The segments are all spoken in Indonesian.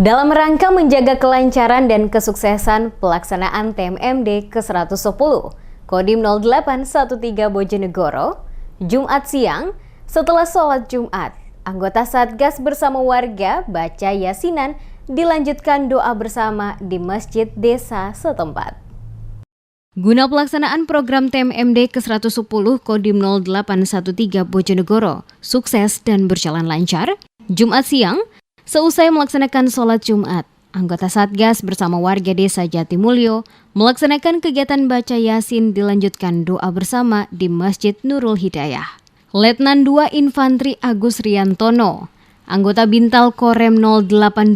Dalam rangka menjaga kelancaran dan kesuksesan pelaksanaan TMMD ke-110, Kodim 0813 Bojonegoro, Jumat siang, setelah sholat Jumat, anggota Satgas bersama warga baca yasinan dilanjutkan doa bersama di masjid desa setempat. Guna pelaksanaan program TMMD ke-110 Kodim 0813 Bojonegoro sukses dan berjalan lancar, Jumat siang, seusai melaksanakan sholat Jumat, anggota Satgas bersama warga desa Jatimulyo melaksanakan kegiatan baca Yasin dilanjutkan doa bersama di Masjid Nurul Hidayah. Letnan 2 Infantri Agus Riantono, anggota Bintal Korem 082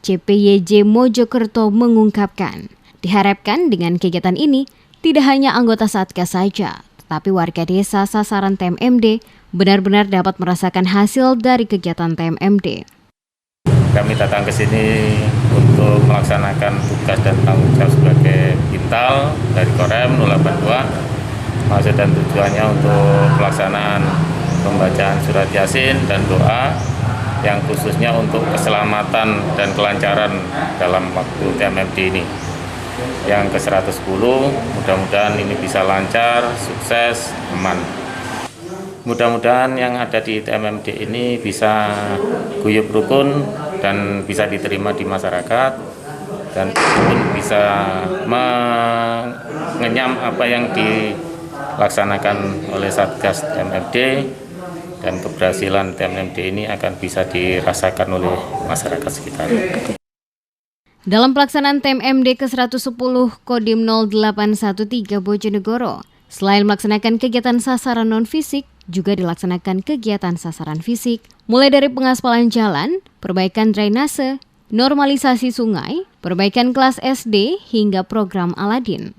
CPYJ Mojokerto mengungkapkan, diharapkan dengan kegiatan ini tidak hanya anggota Satgas saja, tetapi warga desa sasaran TMMD benar-benar dapat merasakan hasil dari kegiatan TMMD. Kami datang ke sini untuk melaksanakan tugas dan tanggung jawab sebagai Bintal dari Korem 082. Maksud dan tujuannya untuk pelaksanaan pembacaan surat Yasin dan doa yang khususnya untuk keselamatan dan kelancaran dalam waktu TMMD ini. Yang ke-110, mudah-mudahan ini bisa lancar, sukses, aman. Mudah-mudahan yang ada di TMMD ini bisa guyup rukun dan bisa diterima di masyarakat dan pun bisa mengenyam apa yang dilaksanakan oleh Satgas TMMD dan keberhasilan TMMD ini akan bisa dirasakan oleh masyarakat sekitar. Dalam pelaksanaan TMMD ke-110 Kodim 0813 Bojonegoro, selain melaksanakan kegiatan sasaran non-fisik, juga dilaksanakan kegiatan sasaran fisik, mulai dari pengaspalan jalan, perbaikan drainase, normalisasi sungai, perbaikan kelas SD, hingga program Aladin.